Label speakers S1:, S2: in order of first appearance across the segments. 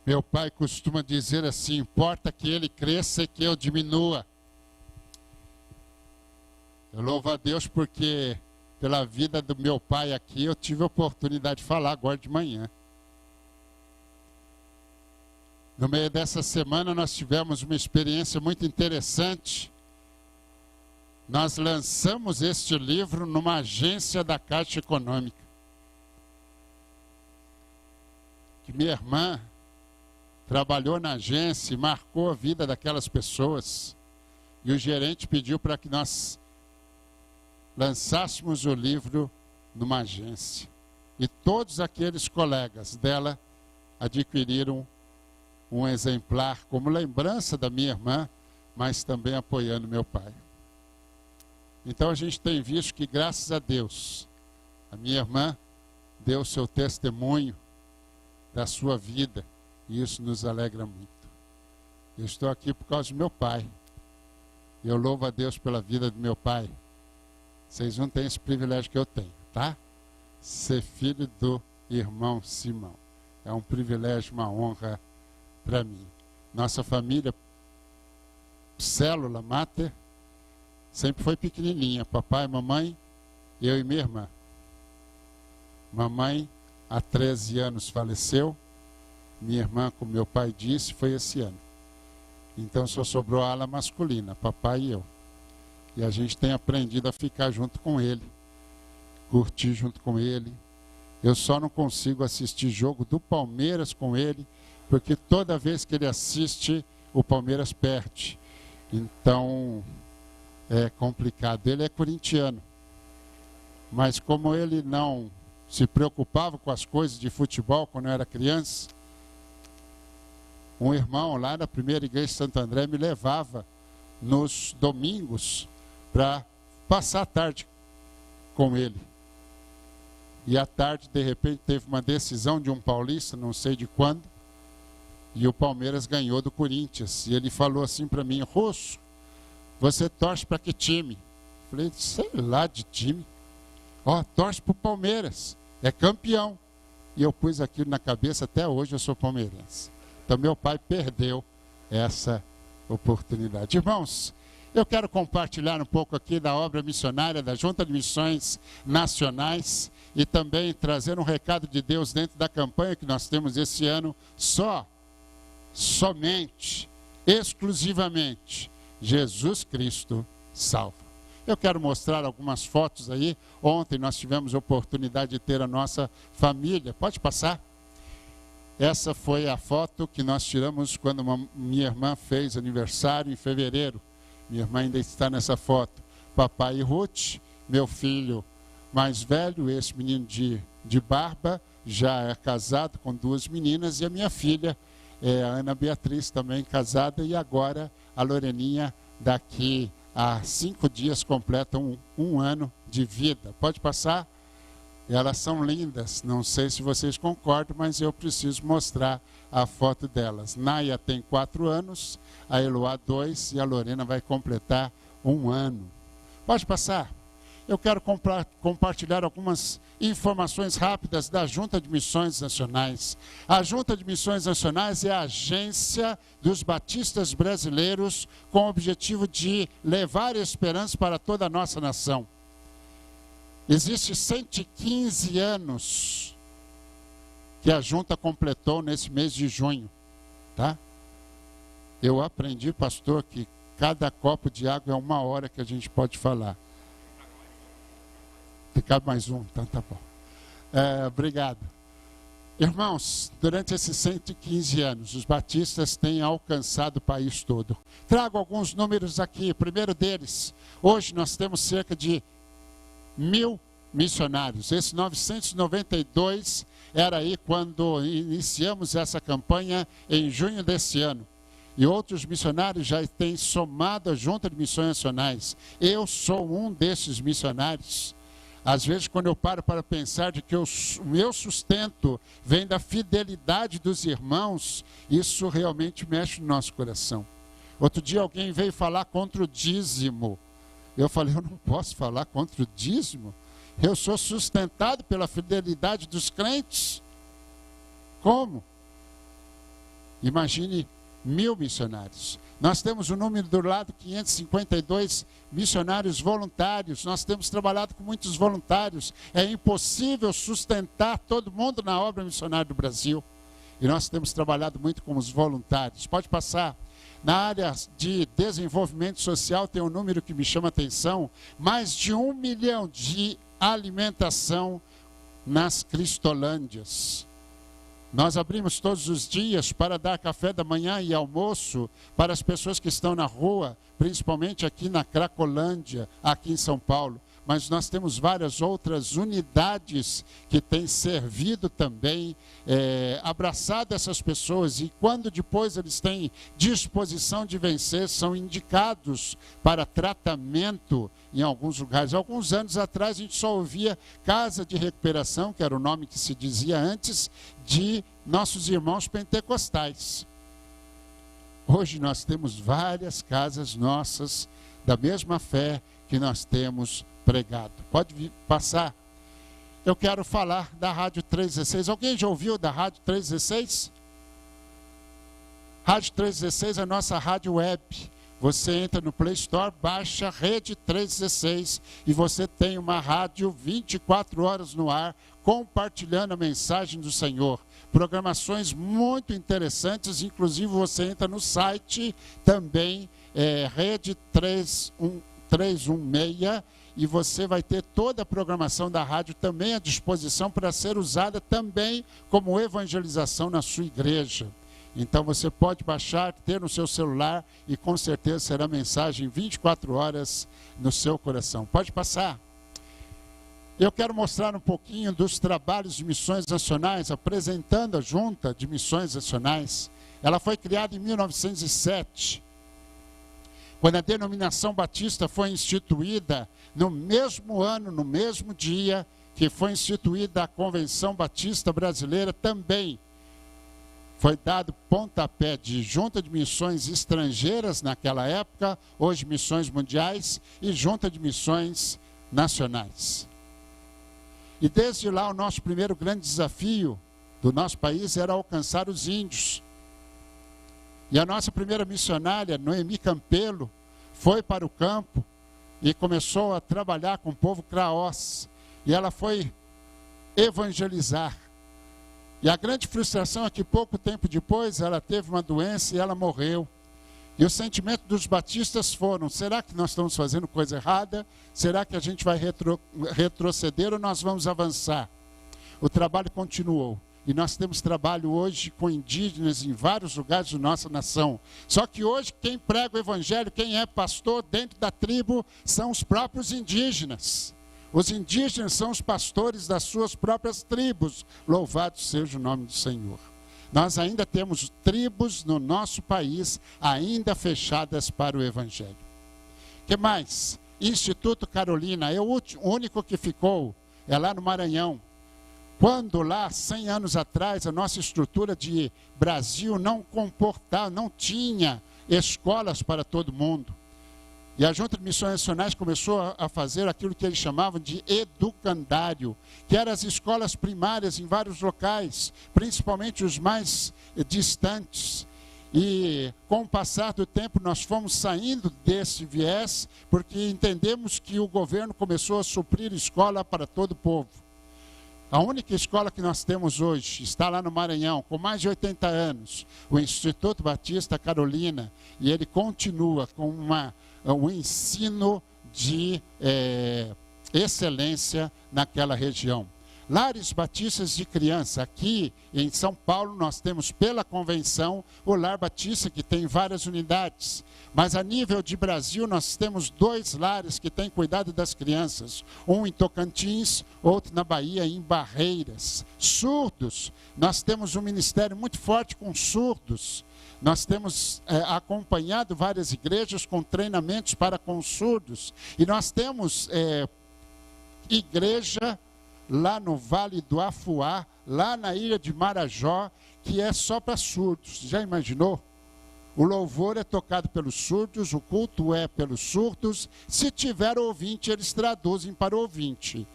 S1: Meu pai costuma dizer assim: importa que ele cresça e que eu diminua. Eu louvo a Deus porque pela vida do meu pai aqui eu tive a oportunidade de falar agora de manhã. No meio dessa semana nós tivemos uma experiência muito interessante. Nós lançamos este livro numa agência da Caixa Econômica. Que minha irmã trabalhou na agência e marcou a vida daquelas pessoas. E o gerente pediu para que nós lançássemos o livro numa agência. E todos aqueles colegas dela adquiriram um exemplar como lembrança da minha irmã, mas também apoiando meu pai. Então a gente tem visto que, graças a Deus, a minha irmã deu seu testemunho da sua vida, e isso nos alegra muito. Eu estou aqui por causa do meu pai. Eu louvo a Deus pela vida do meu pai. Vocês não têm esse privilégio que eu tenho, tá? Ser filho do irmão Simão. É um privilégio, uma honra para mim. Nossa família, célula máter, sempre foi pequenininha. Papai, mamãe, eu e minha irmã. Mamãe, há 13 anos, faleceu. Minha irmã, como meu pai disse, foi esse ano. Então só sobrou a ala masculina, papai e eu. E a gente tem aprendido a ficar junto com ele, curtir junto com ele. Eu só não consigo assistir jogo do Palmeiras com ele, porque toda vez que ele assiste, o Palmeiras perde. Então é complicado. Ele é corintiano, mas como ele não se preocupava com as coisas de futebol quando eu era criança, um irmão lá na primeira igreja de Santo André me levava nos domingos para passar a tarde com ele. E à tarde, de repente, teve uma decisão de um paulista, não sei de quando, e o Palmeiras ganhou do Corinthians. E ele falou assim para mim: Russo, você torce para que time? Eu falei: sei lá de time. Ó, torce para o Palmeiras, é campeão. E eu pus aquilo na cabeça, até hoje eu sou palmeirense. Então meu pai perdeu essa oportunidade. Irmãos, eu quero compartilhar um pouco aqui da obra missionária da Junta de Missões Nacionais e também trazer um recado de Deus dentro da campanha que nós temos esse ano. Somente, exclusivamente, Jesus Cristo salva. Eu quero mostrar algumas fotos aí. Ontem nós tivemos a oportunidade de ter a nossa família. Pode passar? Essa foi a foto que nós tiramos quando minha irmã fez aniversário em fevereiro. Minha irmã ainda está nessa foto. Papai e Ruth, meu filho mais velho, esse menino de barba, já é casado com 2 meninas, e a minha filha, a Ana Beatriz, também casada, e agora a Loreninha, daqui a 5 dias, completam um ano de vida. Pode passar? Elas são lindas, não sei se vocês concordam, mas eu preciso mostrar a foto delas. Naya tem 4 anos, a Eloá 2 e a Lorena vai completar 1 ano. Pode passar? Eu quero compartilhar algumas informações rápidas da Junta de Missões Nacionais. A Junta de Missões Nacionais é a agência dos batistas brasileiros com o objetivo de levar esperança para toda a nossa nação. Existe 115 anos que a Junta completou nesse mês de junho, tá? Eu aprendi, pastor, que cada copo de água é 1 hora que a gente pode falar. Ficar mais um, então tá bom. Obrigado. Irmãos, durante esses 115 anos, os batistas têm alcançado o país todo. Trago alguns números aqui. O primeiro deles, hoje nós temos cerca de 1.000 missionários. Esse 992 era aí quando iniciamos essa campanha em junho desse ano. E outros missionários já têm somado a Junta de Missões Nacionais. Eu sou um desses missionários. Às vezes, quando eu paro para pensar de que o meu sustento vem da fidelidade dos irmãos, isso realmente mexe no nosso coração. Outro dia alguém veio falar contra o dízimo. Eu falei: eu não posso falar contra o dízimo. Eu sou sustentado pela fidelidade dos crentes. Como? Imagine 1.000 missionários. Nós temos o número do lado, 552 missionários voluntários. Nós temos trabalhado com muitos voluntários. É impossível sustentar todo mundo na obra missionária do Brasil. E nós temos trabalhado muito com os voluntários. Pode passar. Na área de desenvolvimento social tem um número que me chama a atenção. Mais de 1 milhão de alimentação nas Cristolândias. Nós abrimos todos os dias para dar café da manhã e almoço para as pessoas que estão na rua, principalmente aqui na Cracolândia, aqui em São Paulo. Mas nós temos várias outras unidades que têm servido também, abraçado essas pessoas. E quando depois eles têm disposição de vencer, são indicados para tratamento em alguns lugares. Alguns anos atrás a gente só ouvia casa de recuperação, que era o nome que se dizia antes, de nossos irmãos pentecostais. Hoje nós temos várias casas nossas da mesma fé que nós temos pregado. Pode passar. Eu quero falar da Rádio 316. Alguém já ouviu da Rádio 316? Rádio 316 é a nossa rádio web. Você entra no Play Store, baixa Rede 316 e você tem uma rádio 24 horas no ar, compartilhando a mensagem do Senhor. Programações muito interessantes, inclusive você entra no site também, Rede 316, e você vai ter toda a programação da rádio também à disposição para ser usada também como evangelização na sua igreja. Então você pode baixar, ter no seu celular e com certeza será mensagem 24 horas no seu coração. Pode passar. Eu quero mostrar um pouquinho dos trabalhos de missões nacionais, apresentando a Junta de Missões Nacionais. Ela foi criada em 1907. Quando a denominação batista foi instituída, no mesmo ano, no mesmo dia que foi instituída a Convenção Batista Brasileira, também foi dado pontapé de Junta de Missões Estrangeiras naquela época, hoje Missões Mundiais, e Junta de Missões Nacionais. E desde lá o nosso primeiro grande desafio do nosso país era alcançar os índios. E a nossa primeira missionária, Noemi Campelo, foi para o campo e começou a trabalhar com o povo craós. E ela foi evangelizar. E a grande frustração é que pouco tempo depois ela teve uma doença e ela morreu. E o sentimento dos batistas foram: será que nós estamos fazendo coisa errada? Será que a gente vai retroceder ou nós vamos avançar? O trabalho continuou. E nós temos trabalho hoje com indígenas em vários lugares da nossa nação. Só que hoje quem prega o evangelho, quem é pastor dentro da tribo, são os próprios indígenas. Os indígenas são os pastores das suas próprias tribos. Louvado seja o nome do Senhor. Nós ainda temos tribos no nosso país ainda fechadas para o evangelho. O que mais? Instituto Carolina, é o único que ficou, é lá no Maranhão. Quando lá, 100 anos atrás, a nossa estrutura de Brasil não comportava, não tinha escolas para todo mundo. E a Junta de Missões Nacionais começou a fazer aquilo que eles chamavam de educandário, que eram as escolas primárias em vários locais, principalmente os mais distantes. E com o passar do tempo nós fomos saindo desse viés, porque entendemos que o governo começou a suprir escola para todo o povo. A única escola que nós temos hoje está lá no Maranhão, com mais de 80 anos, o Instituto Batista Carolina, e ele continua com um ensino de excelência naquela região. Lares Batistas de Criança. Aqui em São Paulo nós temos pela convenção o Lar Batista, que tem várias unidades. Mas a nível de Brasil nós temos 2 lares que têm cuidado das crianças. Um em Tocantins, outro na Bahia, em Barreiras. Surdos. Nós temos um ministério muito forte com surdos. Nós temos acompanhado várias igrejas com treinamentos para com surdos. E nós temos igreja lá no Vale do Afuá, lá na ilha de Marajó, que é só para surdos. Já imaginou? O louvor é tocado pelos surdos, o culto é pelos surdos. Se tiver ouvinte, eles traduzem para o ouvinte.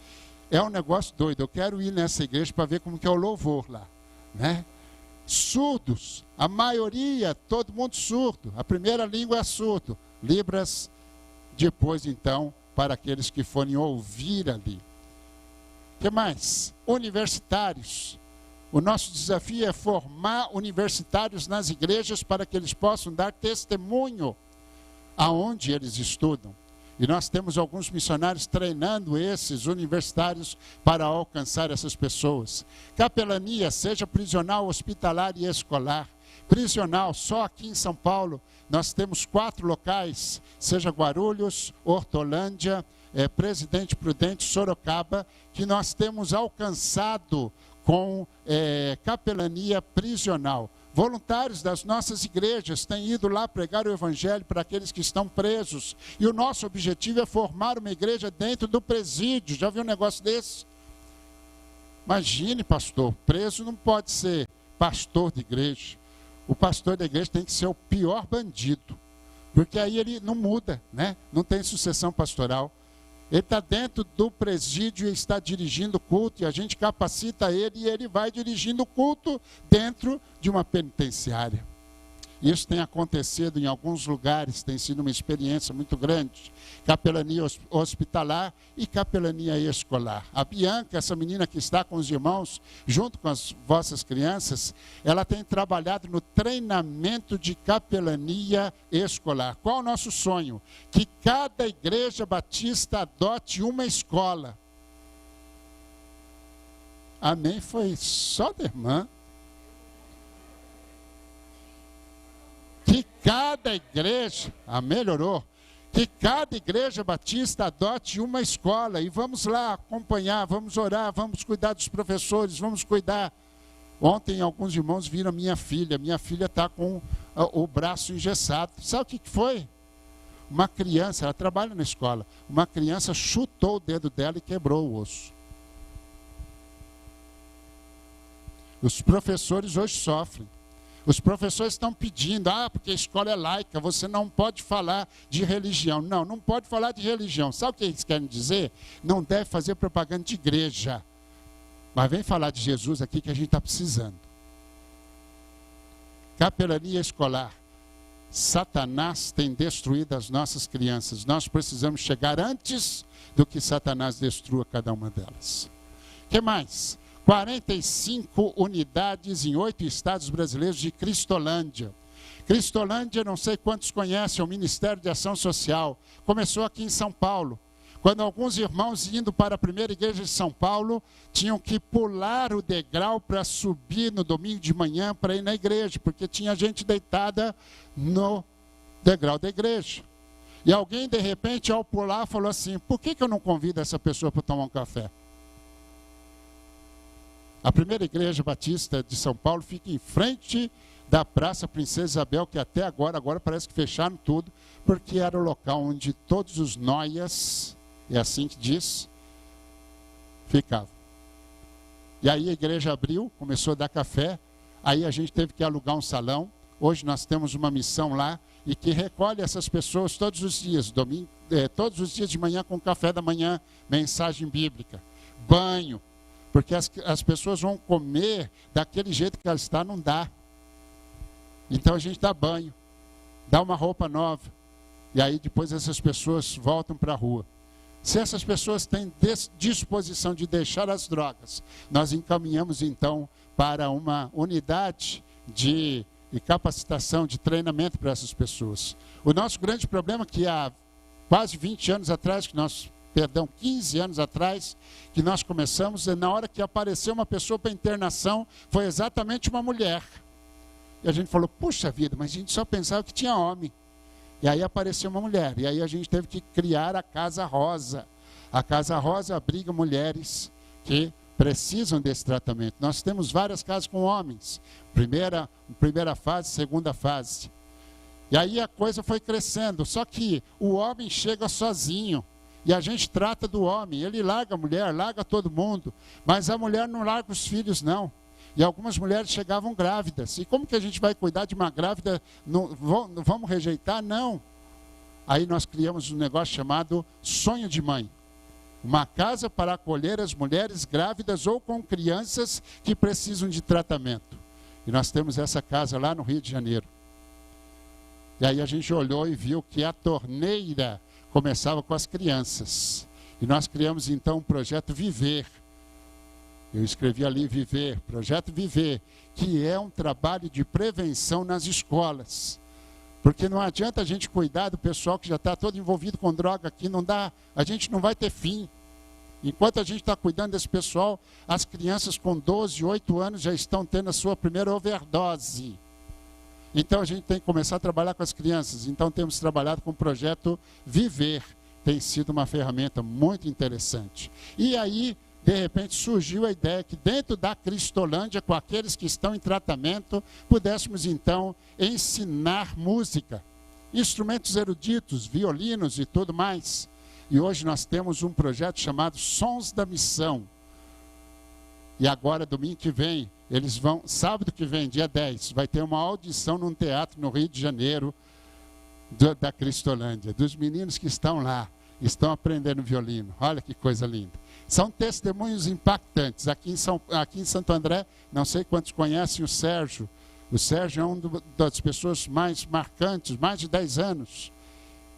S1: É um negócio doido. Eu quero ir nessa igreja para ver como que é o louvor lá, né? surdos, a maioria, todo mundo surdo. A primeira língua é surdo. Libras, depois então, para aqueles que forem ouvir ali. O que mais? Universitários. O nosso desafio é formar universitários nas igrejas para que eles possam dar testemunho aonde eles estudam. E nós temos alguns missionários treinando esses universitários para alcançar essas pessoas. Capelania, seja prisional, hospitalar e escolar. Prisional, só aqui em São Paulo, nós temos 4 locais, seja Guarulhos, Hortolândia, Presidente Prudente, Sorocaba, que nós temos alcançado com capelania prisional. Voluntários das nossas igrejas têm ido lá pregar o evangelho para aqueles que estão presos. E o nosso objetivo é formar uma igreja dentro do presídio. Já viu um negócio desse? Imagine, pastor, preso não pode ser pastor de igreja. O pastor da igreja tem que ser o pior bandido. Porque aí ele não muda, né? Não tem sucessão pastoral. Ele está dentro do presídio e está dirigindo o culto, e a gente capacita ele e ele vai dirigindo o culto dentro de uma penitenciária. Isso tem acontecido em alguns lugares, tem sido uma experiência muito grande. Capelania hospitalar e capelania escolar. A Bianca, essa menina que está com os irmãos, junto com as vossas crianças, ela tem trabalhado no treinamento de capelania escolar. Qual é o nosso sonho? Que cada igreja batista adote uma escola. Amém? Foi só da irmã. Que cada igreja, melhorou, que cada igreja batista adote uma escola, e vamos lá acompanhar, vamos orar, vamos cuidar dos professores, vamos cuidar. Ontem alguns irmãos viram minha filha está com o braço engessado. Sabe o que foi? Uma criança, ela trabalha na escola, uma criança chutou o dedo dela e quebrou o osso. Os professores hoje sofrem. Os professores estão pedindo, porque a escola é laica, você não pode falar de religião. Não, não pode falar de religião. Sabe o que eles querem dizer? Não deve fazer propaganda de igreja. Mas vem falar de Jesus aqui que a gente está precisando. Capelania escolar. Satanás tem destruído as nossas crianças. Nós precisamos chegar antes do que Satanás destrua cada uma delas. O que mais? 45 unidades em 8 estados brasileiros de Cristolândia. Cristolândia, não sei quantos conhecem, é o Ministério de Ação Social. Começou aqui em São Paulo. Quando alguns irmãos indo para a primeira igreja de São Paulo, tinham que pular o degrau para subir no domingo de manhã para ir na igreja, porque tinha gente deitada no degrau da igreja. E alguém, de repente, ao pular, falou assim, por que eu não convido essa pessoa para tomar um café? A primeira igreja batista de São Paulo fica em frente da Praça Princesa Isabel, que até agora parece que fecharam tudo, porque era o local onde todos os noias, é assim que diz, ficavam. E aí a igreja abriu, começou a dar café, aí a gente teve que alugar um salão. Hoje nós temos uma missão lá, e que recolhe essas pessoas todos os dias, todos os dias de manhã com café da manhã, mensagem bíblica, banho, porque as pessoas vão comer daquele jeito que ela está, não dá. Então a gente dá banho, dá uma roupa nova, e aí depois essas pessoas voltam para a rua. Se essas pessoas têm disposição de deixar as drogas, nós encaminhamos então para uma unidade de capacitação, de treinamento para essas pessoas. O nosso grande problema é que há quase 20 anos atrás, 15 anos atrás, que nós começamos, na hora que apareceu uma pessoa para internação, foi exatamente uma mulher. E a gente falou, puxa vida, mas a gente só pensava que tinha homem. E aí apareceu uma mulher, e aí a gente teve que criar a Casa Rosa. A Casa Rosa abriga mulheres que precisam desse tratamento. Nós temos várias casas com homens, primeira fase, segunda fase. E aí a coisa foi crescendo, só que o homem chega sozinho. E a gente trata do homem, ele larga a mulher, larga todo mundo, mas a mulher não larga os filhos, não. E algumas mulheres chegavam grávidas. E como que a gente vai cuidar de uma grávida? Não vamos rejeitar? Não. Aí nós criamos um negócio chamado Sonho de Mãe. Uma casa para acolher as mulheres grávidas ou com crianças que precisam de tratamento. E nós temos essa casa lá no Rio de Janeiro. E aí a gente olhou e viu que a torneira começava com as crianças. E nós criamos então um projeto Viver. Eu escrevi ali Viver, projeto Viver, que é um trabalho de prevenção nas escolas. Porque não adianta a gente cuidar do pessoal que já está todo envolvido com droga aqui, não dá, a gente não vai ter fim. Enquanto a gente está cuidando desse pessoal, as crianças com 12, 8 anos já estão tendo a sua primeira overdose. Então a gente tem que começar a trabalhar com as crianças. Então temos trabalhado com o projeto Viver. Tem sido uma ferramenta muito interessante. E aí, de repente, surgiu a ideia que dentro da Cristolândia, com aqueles que estão em tratamento, pudéssemos então ensinar música, instrumentos eruditos, violinos e tudo mais. E hoje nós temos um projeto chamado Sons da Missão. E agora, domingo que vem, eles vão, sábado que vem, dia 10, vai ter uma audição num teatro no Rio de Janeiro, da Cristolândia, dos meninos que estão lá, estão aprendendo violino. Olha que coisa linda. São testemunhos impactantes. Aqui em Santo André, não sei quantos conhecem o Sérgio. O Sérgio é uma das pessoas mais marcantes, mais de 10 anos.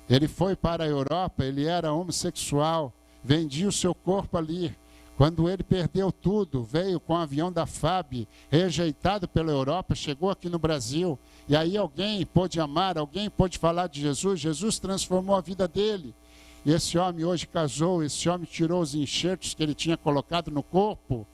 S1: Ele foi para a Europa, ele era homossexual, vendia o seu corpo ali. Quando ele perdeu tudo, veio com o avião da FAB, rejeitado pela Europa, chegou aqui no Brasil. E aí alguém pôde amar, alguém pôde falar de Jesus. Jesus transformou a vida dele. E esse homem hoje casou, esse homem tirou os enxertos que ele tinha colocado no corpo.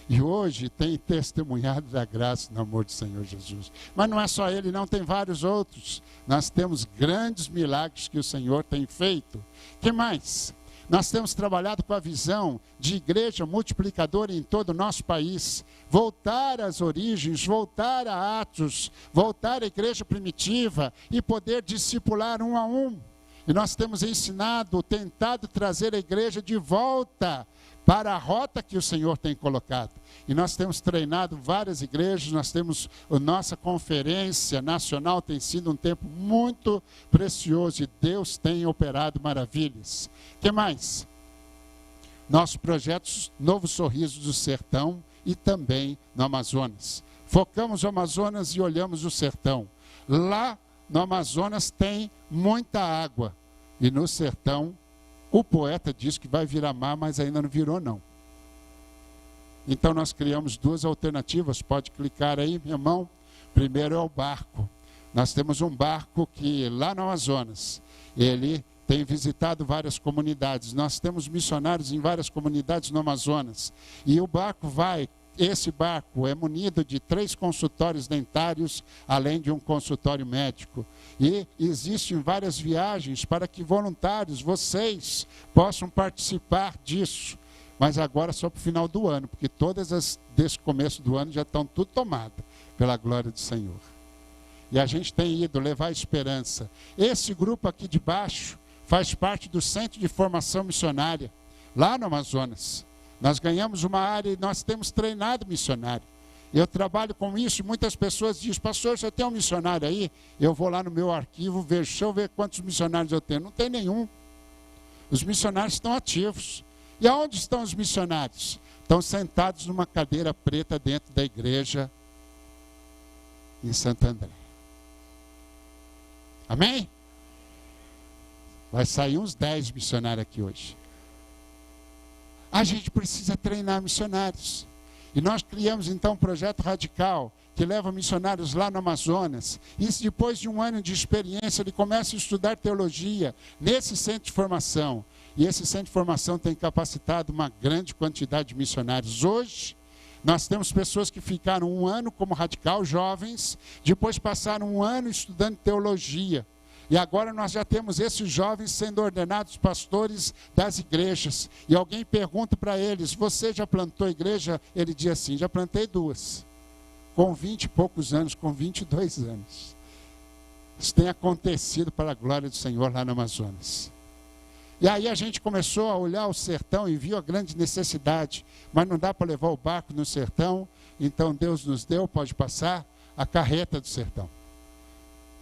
S1: E hoje tem testemunhado da graça e do amor do Senhor Jesus. Mas não é só ele, não, tem vários outros. Nós temos grandes milagres que o Senhor tem feito. O que mais? Nós temos trabalhado com a visão de igreja multiplicadora em todo o nosso país. Voltar às origens, voltar a Atos, voltar à igreja primitiva e poder discipular um a um. E nós temos ensinado, tentado trazer a igreja de volta para a rota que o Senhor tem colocado. E nós temos treinado várias igrejas, nós temos a nossa conferência nacional, tem sido um tempo muito precioso e Deus tem operado maravilhas. O que mais? Nossos projetos Novo Sorriso do Sertão e também no Amazonas. Focamos o Amazonas e olhamos o sertão. Lá no Amazonas tem muita água e no sertão o poeta diz que vai virar mar, mas ainda não virou não. Então nós criamos duas alternativas, pode clicar aí, meu irmão. Primeiro é o barco. Nós temos um barco que lá no Amazonas, ele tem visitado várias comunidades. Nós temos missionários em várias comunidades no Amazonas. E o barco vai, esse barco é munido de 3 consultórios dentários, além de um consultório médico. E existem várias viagens para que voluntários, vocês, possam participar disso. Mas agora só para o final do ano, porque todas as desse começo do ano já estão tudo tomadas, pela glória do Senhor. E a gente tem ido levar esperança. Esse grupo aqui de baixo faz parte do Centro de Formação Missionária, lá no Amazonas. Nós ganhamos uma área e nós temos treinado missionário. Eu trabalho com isso e muitas pessoas dizem, pastor, você tem um missionário aí? Eu vou lá no meu arquivo, deixa eu ver quantos missionários eu tenho. Não tem nenhum. Os missionários estão ativos. E aonde estão os missionários? Estão sentados numa cadeira preta dentro da igreja em Santo André. Amém? Vai sair uns 10 missionários aqui hoje. A gente precisa treinar missionários. E nós criamos então um projeto radical que leva missionários lá no Amazonas. E depois de um ano de experiência, ele começa a estudar teologia nesse centro de formação. E esse centro de formação tem capacitado uma grande quantidade de missionários. Hoje, nós temos pessoas que ficaram um ano como radical, jovens, depois passaram um ano estudando teologia. E agora nós já temos esses jovens sendo ordenados pastores das igrejas. E alguém pergunta para eles, você já plantou igreja? Ele diz assim, já plantei 2. Com 20 e poucos anos, com 22 anos. Isso tem acontecido para a glória do Senhor lá no Amazonas. E aí a gente começou a olhar o sertão e viu a grande necessidade. Mas não dá para levar o barco no sertão. Então Deus nos deu, pode passar, a carreta do sertão.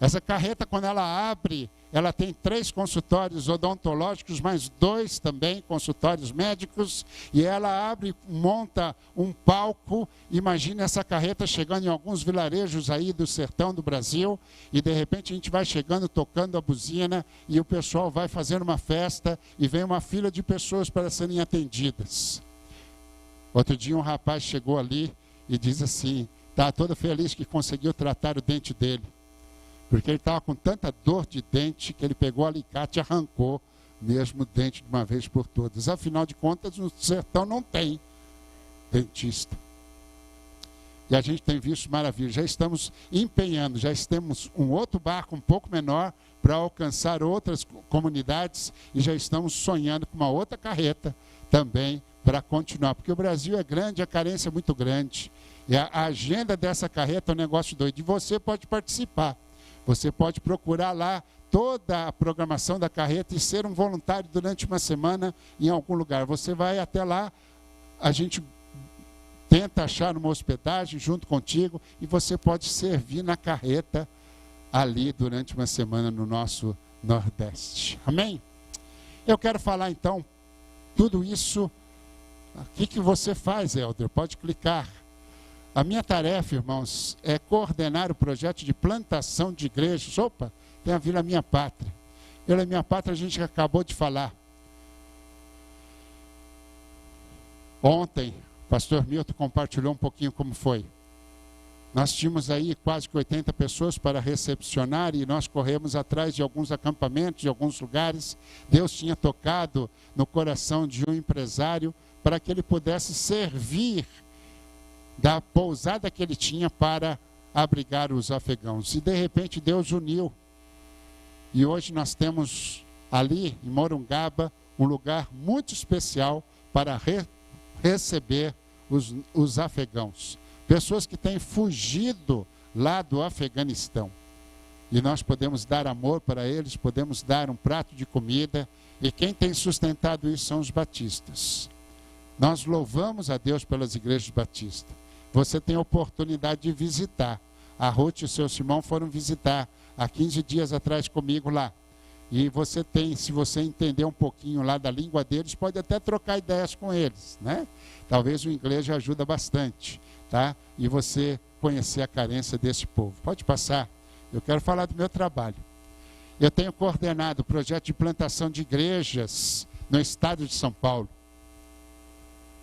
S1: Essa carreta, quando ela abre, ela tem 3 consultórios odontológicos, mais 2 também consultórios médicos, e ela abre, monta um palco. Imagine essa carreta chegando em alguns vilarejos aí do sertão do Brasil, e de repente a gente vai chegando, tocando a buzina, e o pessoal vai fazendo uma festa, e vem uma fila de pessoas para serem atendidas. Outro dia um rapaz chegou ali e diz assim, está todo feliz que conseguiu tratar o dente dele. Porque ele estava com tanta dor de dente que ele pegou o alicate e arrancou mesmo o dente de uma vez por todas. Afinal de contas, no sertão não tem dentista. E a gente tem visto maravilha. Já estamos empenhando, já temos um outro barco um pouco menor para alcançar outras comunidades e já estamos sonhando com uma outra carreta também para continuar. Porque o Brasil é grande, a carência é muito grande. E a agenda dessa carreta é um negócio doido. E você pode participar. Você pode procurar lá toda a programação da carreta e ser um voluntário durante uma semana em algum lugar. Você vai até lá, a gente tenta achar uma hospedagem junto contigo e você pode servir na carreta ali durante uma semana no nosso Nordeste. Amém? Eu quero falar então tudo isso. O que você faz, Helder? Pode clicar. A minha tarefa, irmãos, é coordenar o projeto de plantação de igrejas. Opa, tem a Vila Minha Pátria. Vila Minha Pátria a gente acabou de falar. Ontem, o pastor Milton compartilhou um pouquinho como foi. Nós tínhamos aí quase que 80 pessoas para recepcionar e nós corremos atrás de alguns acampamentos, de alguns lugares. Deus tinha tocado no coração de um empresário para que ele pudesse servir da pousada que ele tinha para abrigar os afegãos. E de repente Deus uniu. E hoje nós temos ali em Morungaba um lugar muito especial para receber os afegãos. Pessoas que têm fugido lá do Afeganistão. E nós podemos dar amor para eles, podemos dar um prato de comida. E quem tem sustentado isso são os batistas. Nós louvamos a Deus pelas igrejas batistas. Você tem a oportunidade de visitar. A Ruth e o seu Simão foram visitar há 15 dias atrás comigo lá. E você tem, se você entender um pouquinho lá da língua deles, pode até trocar ideias com eles, né? Talvez o inglês já ajuda bastante, tá? E você conhecer a carência desse povo. Pode passar. Eu quero falar do meu trabalho. Eu tenho coordenado o projeto de plantação de igrejas no estado de São Paulo.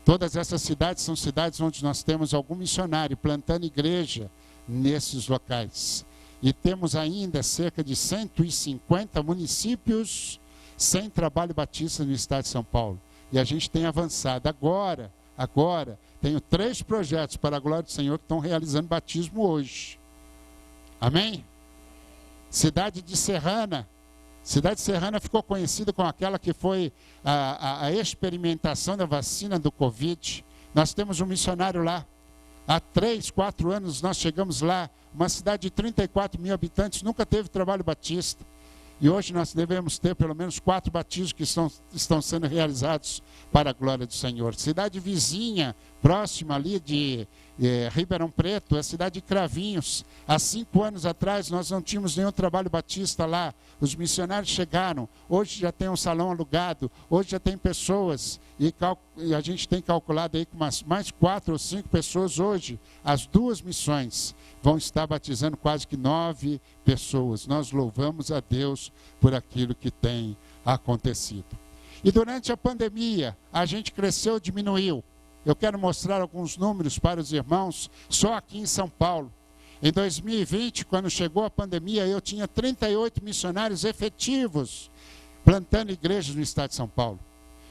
S1: Todas essas cidades são cidades onde nós temos algum missionário plantando igreja nesses locais. E temos ainda cerca de 150 municípios sem trabalho batista no estado de São Paulo. E a gente tem avançado. Agora, tenho 3 projetos para a glória do Senhor que estão realizando batismo hoje. Amém? Cidade de Serrana. Cidade de Serrana ficou conhecida como aquela que foi a experimentação da vacina do Covid. Nós temos um missionário lá. Há 3, 4 anos nós chegamos lá. Uma cidade de 34 mil habitantes, nunca teve trabalho batista. E hoje nós devemos ter pelo menos 4 batismos que estão sendo realizados para a glória do Senhor. Cidade vizinha, próxima ali de Ribeirão Preto, a cidade de Cravinhos. Há 5 anos atrás nós não tínhamos nenhum trabalho batista lá. Os missionários chegaram, hoje já tem um salão alugado, hoje já tem pessoas. E a gente tem calculado aí com mais 4 ou 5 pessoas hoje. As 2 missões vão estar batizando quase que 9 pessoas. Nós louvamos a Deus por aquilo que tem acontecido. E durante a pandemia, a gente cresceu, diminuiu. Eu quero mostrar alguns números para os irmãos, só aqui em São Paulo. Em 2020, quando chegou a pandemia, eu tinha 38 missionários efetivos plantando igrejas no estado de São Paulo.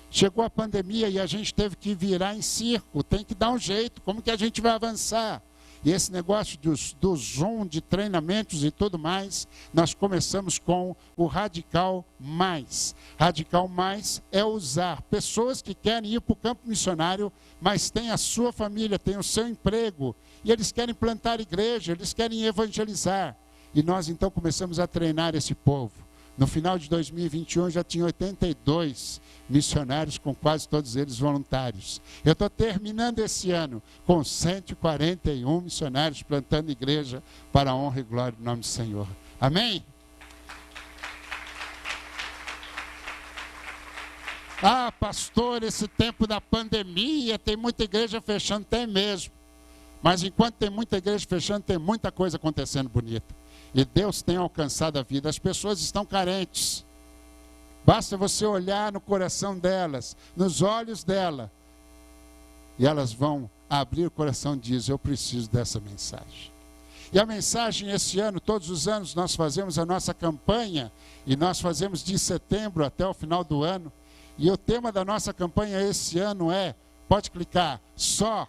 S1: Chegou a pandemia e a gente teve que virar em circo, tem que dar um jeito, como que a gente vai avançar? E esse negócio do Zoom, de treinamentos e tudo mais, nós começamos com o Radical Mais. Radical Mais é usar pessoas que querem ir para o campo missionário, mas têm a sua família, têm o seu emprego, e eles querem plantar igreja, eles querem evangelizar. E nós então começamos a treinar esse povo. No final de 2021 já tinha 82 missionários, com quase todos eles voluntários. Eu estou terminando esse ano com 141 missionários plantando igreja para a honra e glória do nome do Senhor. Amém? Ah, pastor, esse tempo da pandemia, tem muita igreja fechando, tem mesmo. Mas enquanto tem muita igreja fechando, tem muita coisa acontecendo bonita. E Deus tem alcançado a vida. As pessoas estão carentes. Basta você olhar no coração delas, nos olhos dela. E elas vão abrir o coração e dizer, eu preciso dessa mensagem. E a mensagem esse ano, todos os anos, nós fazemos a nossa campanha. E nós fazemos de setembro até o final do ano. E o tema da nossa campanha esse ano é, pode clicar, só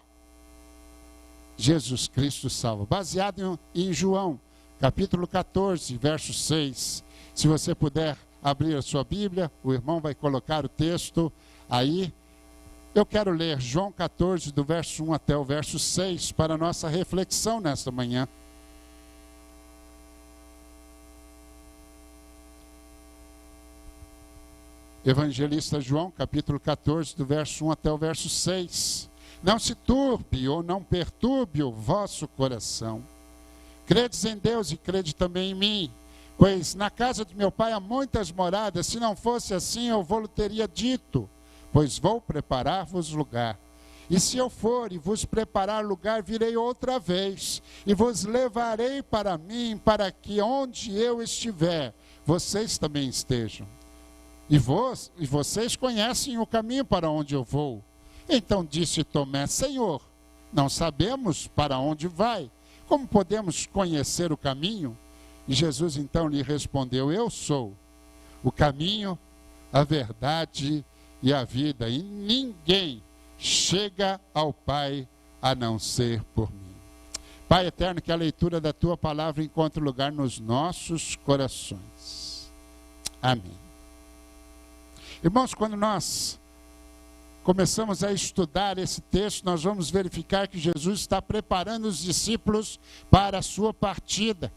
S1: Jesus Cristo salva. Baseado em João, capítulo 14, verso 6. Se você puder abrir a sua Bíblia, o irmão vai colocar o texto aí. Eu quero ler João 14, do verso 1 até o verso 6, para a nossa reflexão nesta manhã. Evangelista João, capítulo 14, do verso 1 até o verso 6. Não se turbe ou não perturbe o vosso coração. Credes em Deus e crede também em mim. Pois na casa de meu pai há muitas moradas. Se não fosse assim, eu vou-lhe teria dito. Pois vou preparar-vos lugar. E se eu for e vos preparar lugar, virei outra vez. E vos levarei para mim, para que onde eu estiver, vocês também estejam. E vocês conhecem o caminho para onde eu vou. Então disse Tomé, Senhor, não sabemos para onde vai. Como podemos conhecer o caminho? E Jesus então lhe respondeu, eu sou o caminho, a verdade e a vida. E ninguém chega ao Pai a não ser por mim. Pai eterno, que a leitura da tua palavra encontre lugar nos nossos corações. Amém. Irmãos, quando nós começamos a estudar esse texto, nós vamos verificar que Jesus está preparando os discípulos para a sua partida.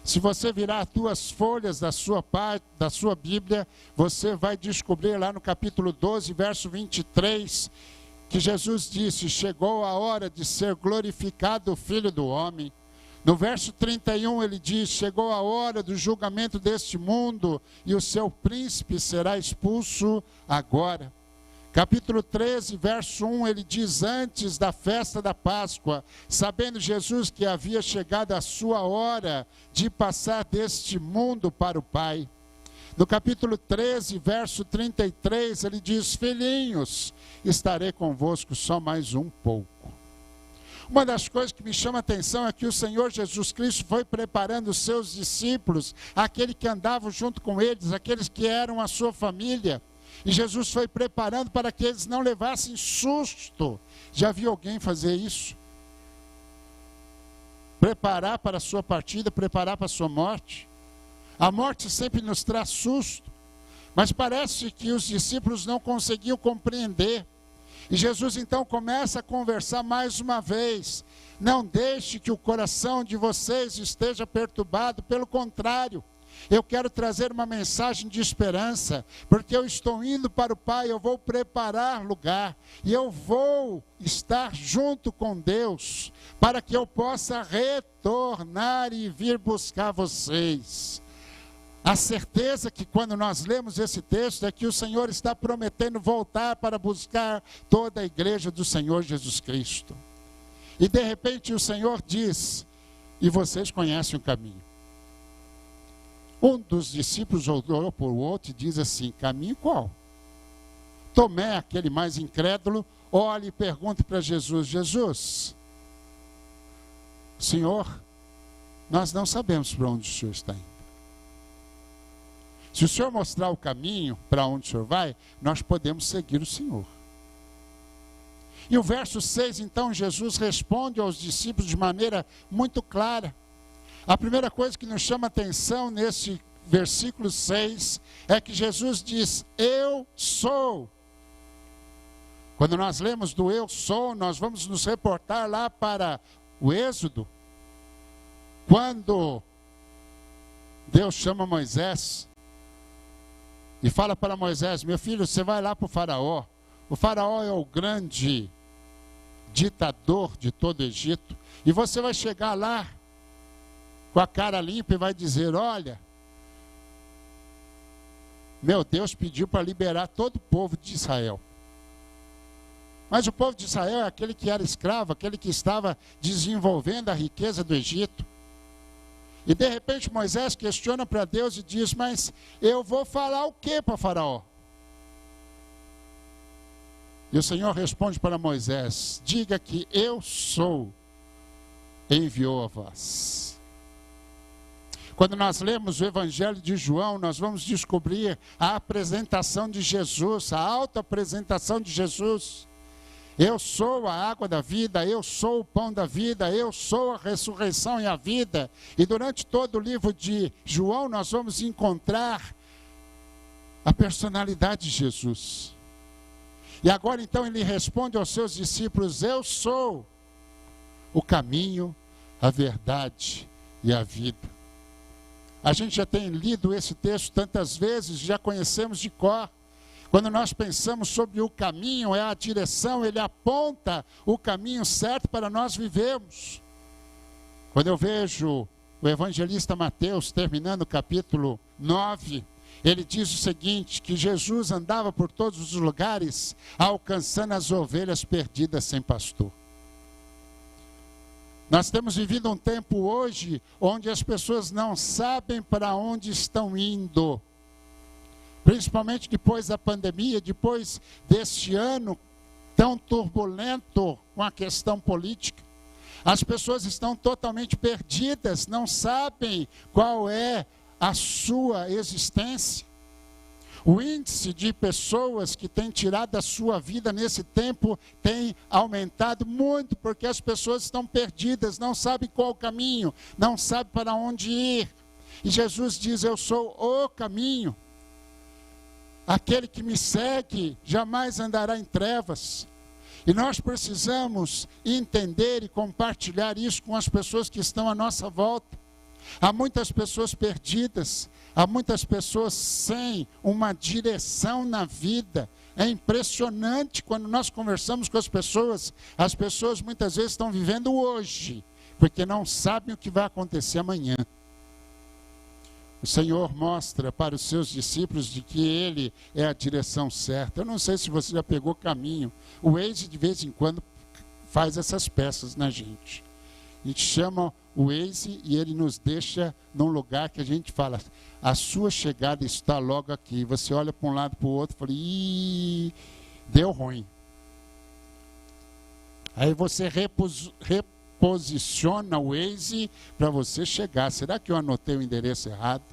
S1: Se você virar duas folhas da sua Bíblia, você vai descobrir lá no capítulo 12, verso 23, que Jesus disse, chegou a hora de ser glorificado o Filho do Homem. No verso 31 ele diz, chegou a hora do julgamento deste mundo e o seu príncipe será expulso agora. Capítulo 13, verso 1, ele diz, antes da festa da Páscoa, sabendo Jesus que havia chegado a sua hora de passar deste mundo para o Pai. No capítulo 13, verso 33, ele diz, filhinhos, estarei convosco só mais um pouco. Uma das coisas que me chama a atenção é que o Senhor Jesus Cristo foi preparando os seus discípulos, aquele que andava junto com eles, aqueles que eram a sua família. E Jesus foi preparando para que eles não levassem susto. Já viu alguém fazer isso? Preparar para a sua partida, preparar para a sua morte. A morte sempre nos traz susto. Mas parece que os discípulos não conseguiam compreender. E Jesus então começa a conversar mais uma vez. Não deixe que o coração de vocês esteja perturbado, pelo contrário. Eu quero trazer uma mensagem de esperança, porque eu estou indo para o Pai, eu vou preparar lugar, e eu vou estar junto com Deus, para que eu possa retornar e vir buscar vocês. A certeza que quando nós lemos esse texto é que o Senhor está prometendo voltar para buscar toda a igreja do Senhor Jesus Cristo. E de repente o Senhor diz, e vocês conhecem o caminho. Um dos discípulos olhou para o outro e diz assim, caminho qual? Tomé, aquele mais incrédulo, olha e pergunta para Jesus, Jesus, Senhor, nós não sabemos para onde o Senhor está indo. Se o Senhor mostrar o caminho para onde o Senhor vai, nós podemos seguir o Senhor. E o verso 6, então, Jesus responde aos discípulos de maneira muito clara. A primeira coisa que nos chama a atenção nesse versículo 6 é que Jesus diz, eu sou. Quando nós lemos do eu sou, nós vamos nos reportar lá para o Êxodo, quando Deus chama Moisés e fala para Moisés, meu filho, você vai lá para o faraó. O faraó é o grande ditador de todo o Egito. E você vai chegar lá com a cara limpa e vai dizer: olha, meu Deus pediu para liberar todo o povo de Israel. Mas o povo de Israel é aquele que era escravo, aquele que estava desenvolvendo a riqueza do Egito. E de repente Moisés questiona para Deus e diz: mas eu vou falar o que para Faraó? E o Senhor responde para Moisés: diga que eu sou, enviou a vós. Quando nós lemos o Evangelho de João, nós vamos descobrir a apresentação de Jesus, a auto-apresentação de Jesus. Eu sou a água da vida, eu sou o pão da vida, eu sou a ressurreição e a vida. E durante todo o livro de João nós vamos encontrar a personalidade de Jesus. E agora então ele responde aos seus discípulos: eu sou o caminho, a verdade e a vida. A gente já tem lido esse texto tantas vezes, já conhecemos de cor. Quando nós pensamos sobre o caminho, é a direção, ele aponta o caminho certo para nós vivermos. Quando eu vejo o evangelista Mateus terminando o capítulo 9, ele diz o seguinte, que Jesus andava por todos os lugares, alcançando as ovelhas perdidas sem pastor. Nós temos vivido um tempo hoje, onde as pessoas não sabem para onde estão indo. Principalmente depois da pandemia, depois deste ano tão turbulento com a questão política. As pessoas estão totalmente perdidas, não sabem qual é a sua existência. O índice de pessoas que têm tirado a sua vida nesse tempo tem aumentado muito, porque as pessoas estão perdidas, não sabem qual o caminho, não sabem para onde ir. E Jesus diz: eu sou o caminho. Aquele que me segue jamais andará em trevas. E nós precisamos entender e compartilhar isso com as pessoas que estão à nossa volta. Há muitas pessoas perdidas, há muitas pessoas sem uma direção na vida. É impressionante quando nós conversamos com as pessoas muitas vezes estão vivendo hoje, porque não sabem o que vai acontecer amanhã. O Senhor mostra para os seus discípulos de que Ele é a direção certa. Eu não sei se você já pegou caminho. O Waze de vez em quando faz essas peças na gente. A gente chama o Waze e ele nos deixa num lugar que a gente fala: a sua chegada está logo aqui. Você olha para um lado para o outro e fala: ih, deu ruim. Aí você reposiciona o Waze para você chegar. Será que eu anotei o endereço errado?